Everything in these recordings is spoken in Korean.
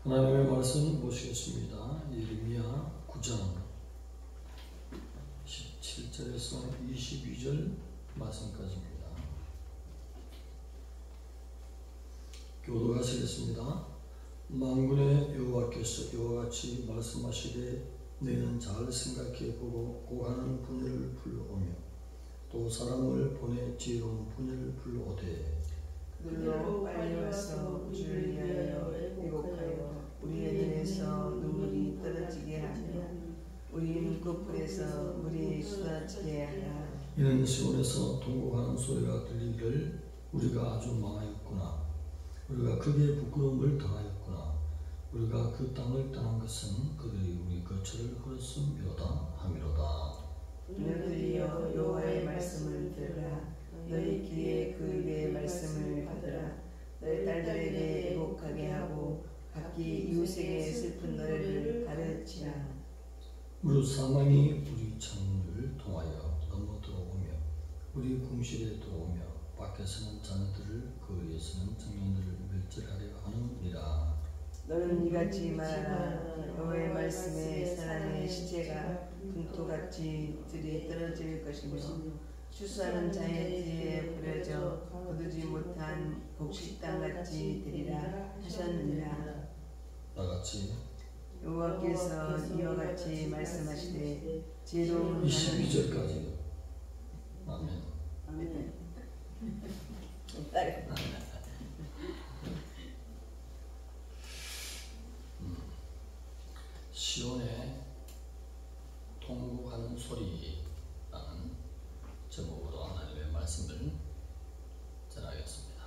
하나님의 말씀 보시겠습니다. 예레미야 9장 17절에서 22절 말씀까지입니다. 교독하시겠습니다. 만군의 여호와께서 이와 같이 말씀하시되 너희는 잘 생각해보고 고하는 분야를 불러오며 또 사람을 보내 지혜로운 분야를 불러오되 그들로 빨리 와서 주를 위하여 왜곡하여 우리의 눈에서 눈물이 떨어지게 하며 우리 눈꺼풀에서 물이 쏟아지게 하라. 이는 시온에서 통곡하는 소리가 들리기를 우리가 아주 망하였구나. 우리가 크게 부끄러움을 당하였구나. 우리가 그 땅을 떠난 것은 그들이 우리 거처를 헐었음이로다 하미로다. 너희들이여 여호와의 말씀을 들으라. 너희 귀에 그의 말씀을 받으라. 너희 딸들에게 애곡하게 하고 각기 이웃에게 슬픈 노래를 가르치라. 무릇 사망이 우리 창문을 통하여 넘어 들어오며 우리 궁실에 들어오며 밖에서는 자녀들을 그 위에서는 청년들을 멸절하려 하느니라. 너는 이같이 말하라. 여호와의 말씀에 사람의 시체가 분토같이 들이 떨어질 것이며 추수하는 자의 뒤에 버려져 거두지 못한 곡식당같이 되리라 하셨느니라. 나같이 여호와께서 이와 같이 말씀하시되 지혜로운 22절까지 아멘. 아멘. 시온의 통곡하는 소리라는 제목으로 하나님의 말씀을 전하겠습니다.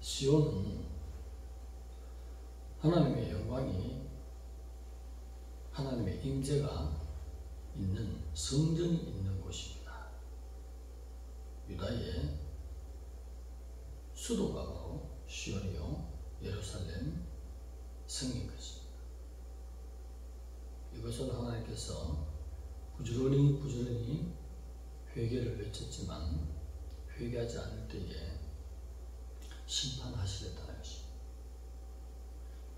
시온은 하나님의 영광이 하나님의 임재가 있는 성전이 있는 곳입니다. 유다의 수도가 바로 시온이요 예루살렘 성인 것입니다. 이것을 하나님께서 부지런히 회개를 외쳤지만 회개하지 않을 때에 심판하시겠다는 것입니다.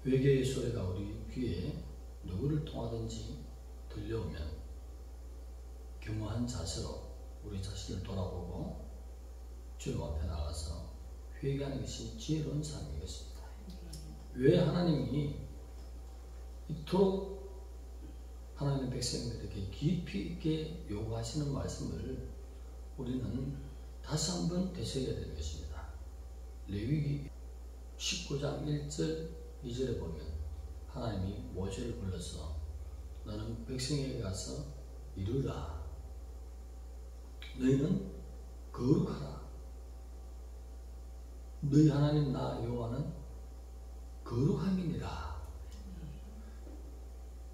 회개의 소리가 우리 귀에 누구를 통하든지 들려오면 겸허한 자세로 우리 자신을 돌아보고 주님 앞에 나가서 회개하는 것이 지혜로운 삶인 것입니다. 왜 하나님이 이토록 하나님의 백성들에게 깊이 있게 요구하시는 말씀을 우리는 다시 한번 되새겨야 되는 것입니다. 레위기 19장 1절 2절에 보면 하나님이 모세를 불러서 너는 백성에게 가서 이르라. 너희는 거룩하라. 너희 하나님 나 여호와는 거룩함이니라.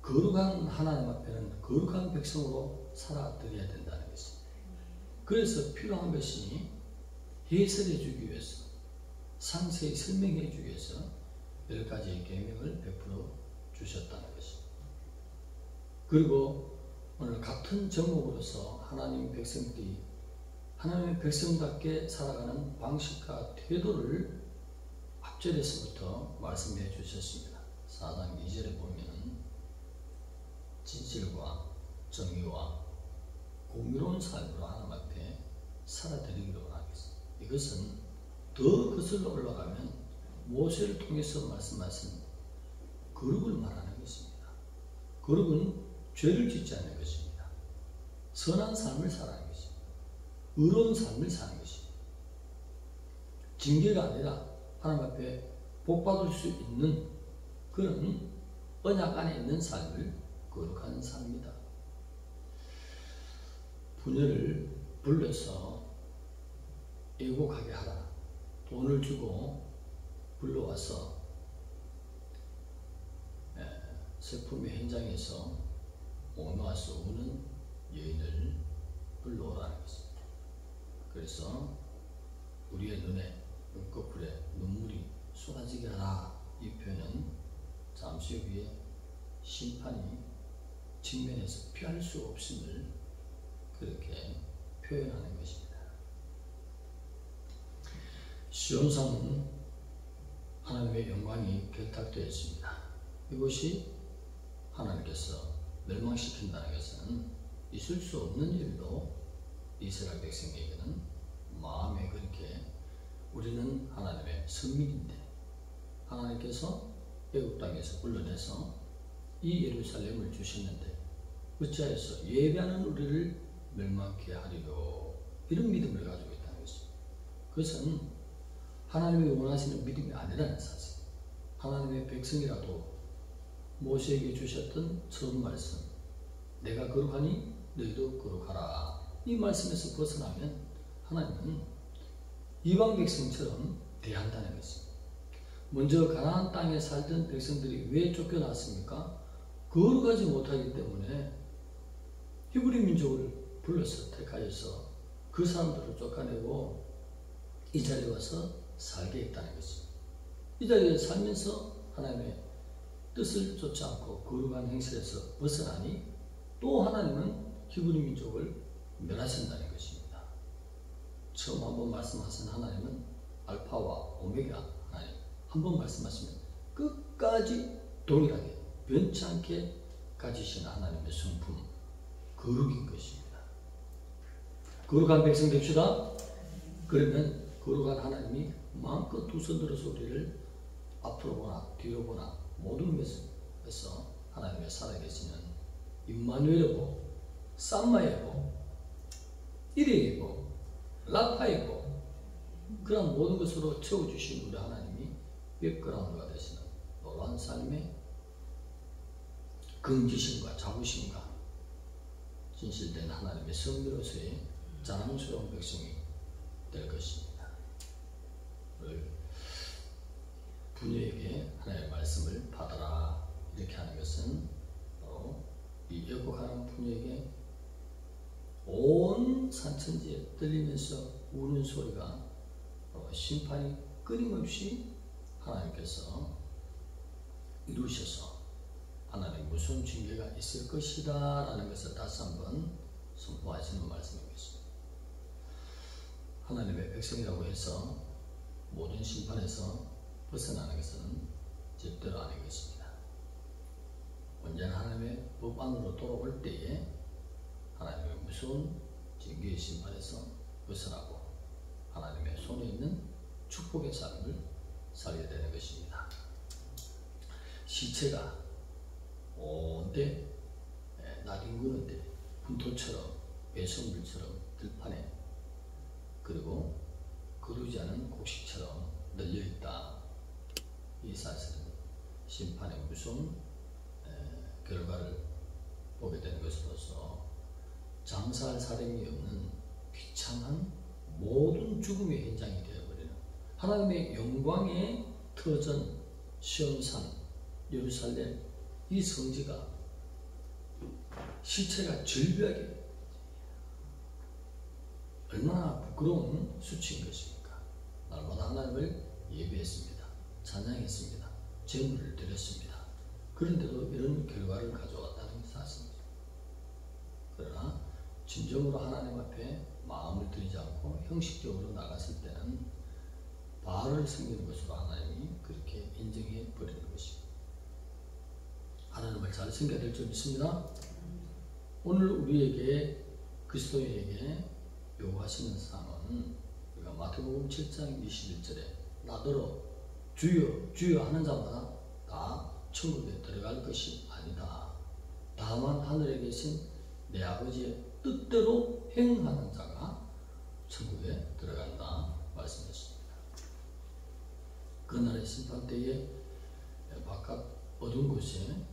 거룩한 하나님 앞에는 거룩한 백성으로 살아드려야 된다는 것입니다. 그래서 필요한 것이 해설해 주기 위해서 상세히 설명해 주기 위해서 10가지의 계명을 베풀어 주셨다는 것입니다. 그리고 오늘 같은 제목으로서 하나님 백성들이 하나님의 백성답게 살아가는 방식과 태도를 앞절에서부터 말씀해 주셨습니다. 4장 2절에 보면 진실과 정의와 공의로운 삶으로 하나님 앞에 살아드리기로 하겠습니다. 이것은 더 거슬러 올라가면 모세를 통해서 말씀하신 거룩을 말하는 것입니다. 거룩은 죄를 짓지 않는 것입니다. 선한 삶을 살아가는 것입니다. 의로운 삶을 사는 것입니다. 징계가 아니라 하나님 앞에 복받을 수 있는 그런 언약 안에 있는 삶을 거룩한 삶이다. 부녀를 불러서 애곡하게 하라. 돈을 주고 불러와서 슬픔의 현장에서 목 놓아서 우는 여인을 불러오라는 것입니다. 그래서 우리의 눈에 눈꺼풀에 눈물이 쏟아지게 하라. 이 표현은 잠시 후에 심판이 직면해서 피할 수 없음을 그렇게 표현하는 것입니다. 시온산은 하나님의 영광이 결탁되어 있습니다. 이것이 하나님께서 멸망시킨다는 것은 있을 수 없는 일도 이스라엘 백성에게는 마음에 그렇게 우리는 하나님의 선민인데 하나님께서 애굽 땅에서 불러내서 이 예루살렘을 주셨는데 어찌하여서 예배하는 우리를 멸망케 하리요, 이런 믿음을 가지고 있다는 것입니다. 그것은 하나님이 원하시는 믿음이 아니라는 사실. 하나님의 백성이라도 모세에게 주셨던 처음 말씀, 내가 거룩하니 너희도 거룩하라, 이 말씀에서 벗어나면 하나님은 이방 백성처럼 대한다는 것입니다. 먼저 가나안 땅에 살던 백성들이 왜 쫓겨났습니까? 거룩하지 못하기 때문에 히브리 민족을 불러서 택하여서 그 사람들을 쫓아내고 이 자리에 와서 살게 했다는 것입니다. 이 자리에 살면서 하나님의 뜻을 쫓지 않고 거룩한 행실에서 벗어나니 또 하나님은 히브리 민족을 멸하신다는 것입니다. 처음 한번 말씀하신 하나님은 알파와 오메가 하나님, 한번 말씀하시면 끝까지 동일하게 변치 않게 가지신 하나님의 성품, 거룩인 것입니다. 거룩한 백성 됩시다. 그러면 거룩한 하나님이 마음껏 두 손 들어서 우리를 앞으로 보나 뒤로 보나 모든 것에서 하나님의 살아계시는 임마누엘의 복, 쌈마의 복, 이레의 복, 라파의 복, 그런 모든 것으로 채워주신 우리 하나님이 백그라운드가 되시는 놀라운 삶의 긍지심과 자부심과 진실된 하나님의 성미로서의 자랑스러운 백성이 될 것입니다. 오늘 부녀에게 하나님의 말씀을 받아라, 이렇게 하는 것은 바로 이 애곡하는 부녀에게 온 산천지에 들리면서 우는 소리가 심판이 끊임없이 하나님께서 이루셔서 하나님 무슨 징계가 있을 것이다 라는 것을 다시 한번 선포하시는 말씀이겠습니다. 하나님의 백성이라고 해서 모든 심판에서 벗어나는 것은 절대로 아니겠습니다. 언제나 하나님의 법 안으로 돌아올 때에 하나님의 무서운 징계의 심판에서 벗어나고 하나님의 손에 있는 축복의 삶을 살게 되는 것입니다. 시체가 온데 나뒹구는데 분토처럼 배설물처럼 들판에 그리고 거두지 않은 곡식처럼 널려있다. 이 사실은 심판의 무서운 결과를 보게 되는 것으로서 장사할 사람이 없는 비참한 모든 죽음의 현장이 되어버리는 하나님의 영광의 터전 시온산 예루살렘, 이 성지가 시체가 절벽에 얼마나 부끄러운 수치인 것입니까? 날마다 하나님을 예배했습니다. 찬양했습니다. 제물을 드렸습니다. 그런데도 이런 결과를 가져왔다는 사실입니다. 그러나 진정으로 하나님 앞에 마음을 들이지 않고 형식적으로 나갔을 때는 바알을 섬기는 것으로 하나님이 그렇게 인정해 버리는 것입니다. 하나님을 잘 섬겨야 될 줄 믿습니다. 오늘 우리에게 그리스도인에게 요구하시는 사항은 우리가 마태복음 7장 21절에 나더러 주여 주여 하는 자마다 다 천국에 들어갈 것이 아니다. 다만 하늘에 계신 내 아버지의 뜻대로 행하는 자가 천국에 들어간다 말씀했습니다. 그날의 심판 때에 바깥 어두운 곳에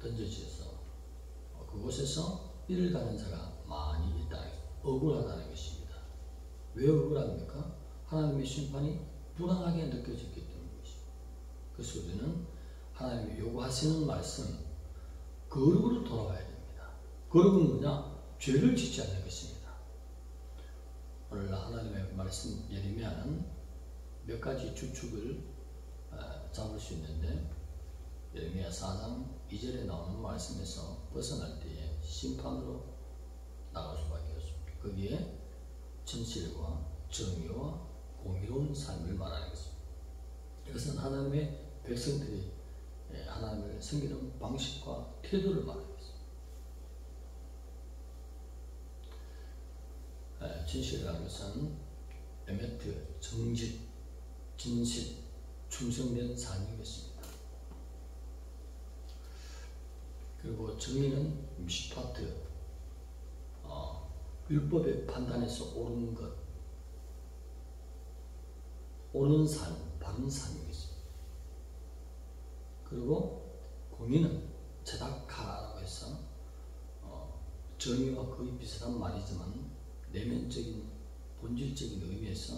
던져져서 그곳에서 이를 가는 자가 많이 있다. 억울하다는 것입니다. 왜 억울합니까? 하나님의 심판이 불안하게 느껴졌기 때문입니다. 그래서 우리는 하나님이 요구하시는 말씀, 거룩으로 돌아와야 됩니다. 거룩은 뭐냐? 죄를 짓지 않는 것입니다. 오늘 하나님의 말씀 예레미야는 몇 가지 주축을 잡을 수 있는데 예레미야 4장 2절에 나오는 말씀에서 벗어날 때에 심판으로 나갈 수밖에 없습니다. 거기에 진실과 정의와 공의로운 삶을 말하는 것입니다. 이것은 하나님의 백성들이 하나님을 섬기는 방식과 태도를 말하고 있습니다. 진실이라는 것은 에메트, 정직, 진실, 충성된 삶이겠습니다. 그리고 정의는 미시파트, 율법의 판단에서 옳은 것, 옳은 삶, 바른 삶이겠습니다. 그리고 공의는 제다카라고 해서 정의와 거의 비슷한 말이지만 내면적인 본질적인 의미에서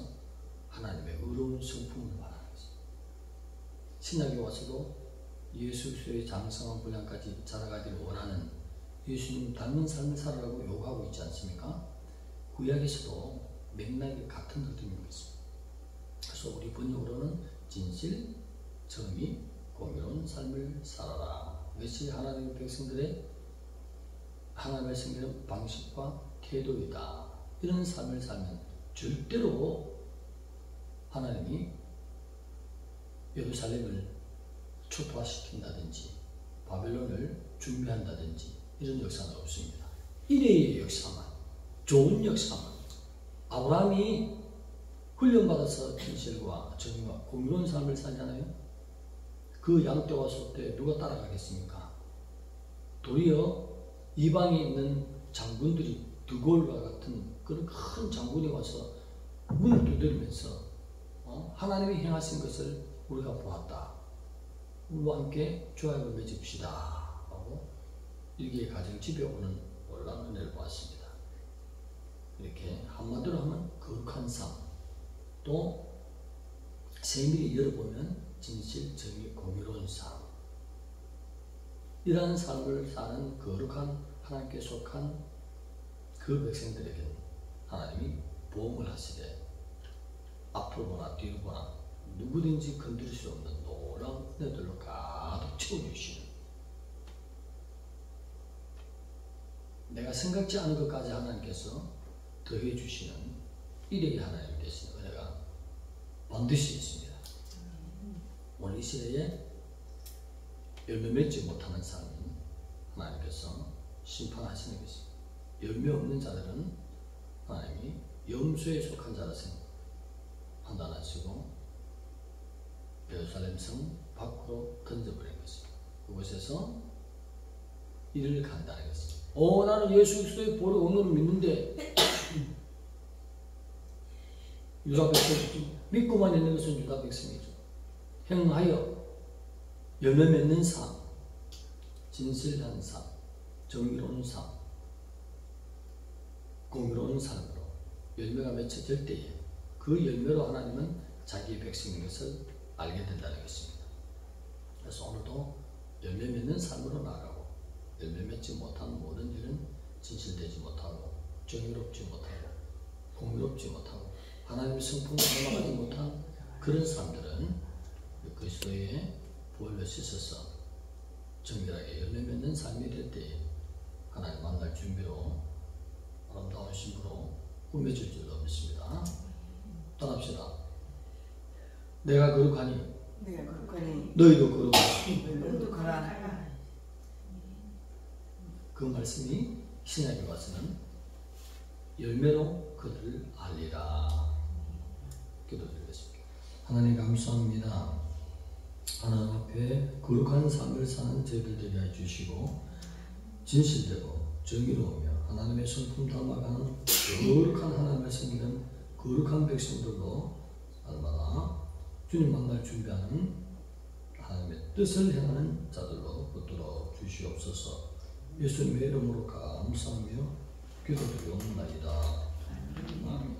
하나님의 의로운 성품을 말하는 것입니다. 신약에 와서도 예수 그리스도의 장성한 분량까지 자라가기를 원하는 예수님 닮은 삶을 살아라고 요구하고 있지 않습니까? 구약에서도 맥락이 같은 흐름인 것입니다. 그래서 우리 번역으로는 진실, 정의, 공의로운 삶을 살아라. 이것이 하나님의 백성들의 하나님을 섬기는 방식과 태도이다. 이런 삶을 살면 절대로 하나님이 예루살렘을 초토화시킨다든지 바벨론을 준비한다든지 이런 역사는 없습니다. 일회의 역사만, 좋은 역사만. 아브라함이 훈련받아서 진실과 정의와 공의로운 삶을 살잖아요. 그 양떼와 소떼 누가 따라가겠습니까? 도리어 이방에 있는 장군들이 드골과 같은 그런 큰 장군이 와서 문을 두드리면서 하나님이 행하신 것을 우리가 보았다. 우리와 함께 조약을 맺읍시다 하고 일개의 가정 집에 오는 놀라운 은혜를 보았습니다. 이렇게 한마디로 하면 거룩한 삶, 또 세밀히 열어보면 진실, 정의, 공의로운 삶, 이러한 삶을 사는 거룩한 하나님께 속한 그 백성들에게는 하나님이 보험을 하시되 앞으로 보나 뒤로 보나 누구든지 건드릴 수 없는 놀라운 은혜들로 가득 채워주시는, 내가 생각지 않은 것까지 하나님께서 더해 주시는 일의 하나님 되시는 은혜가 반드시 있습니다. 오늘 이 시대에 열매 맺지 못하는 삶은 하나님께서 심판하시는 것입니다. 열매 없는 자들은 하나님이 염소에 속한 자라 판단하시고 예루살렘 성 밖으로 던져버린 것입니다. 그곳에서 일을 간다는 것입니다. 나는 예수 그리스도의 보혈의 오늘을 믿는데 유다 백성, 믿고만 있는 것은 유다 백성이죠. 행하여 열매 맺는 삶, 진실한 삶, 정의로운 삶, 공의로운 삶으로 열매가 맺혀질 때에 그 열매로 하나님은 자기의 백성인 것을 알게 된다는 것입니다. 그래서 오늘도 열매 맺는 삶으로 나아가고, 열매 맺지 못한 모든 일은 진실되지 못하고, 정의롭지 못하고, 공의롭지 못하고, 하나님의 성품을 닮아가지 못한 그런 사람들은 그리스도의 보혈로 씻어서 정결하게 열매 맺는 삶이 될 때에 하나님 만날 준비로 아름다운 신부로 꾸며질 줄로 믿습니다. 떠납시다. 내가 거룩하니 너희도 거룩하라. 그 말씀이 신약에 와서는 열매로 그들을 알리라. 기도드리겠습니다. 하나님 감사합니다. 하나님 앞에 거룩한 삶을 사는 저희들 되게 해주시고, 진실되고 정의로우며 하나님의 성품 닮아가는 거룩한 하나님을 섬기는 거룩한 백성들로 날마다 주님 만날 준비하는 하나님의 뜻을 행하는 자들로 붙들어 주시옵소서. 예수님의 이름으로 감사하며 기도드리옵나이다. 아멘.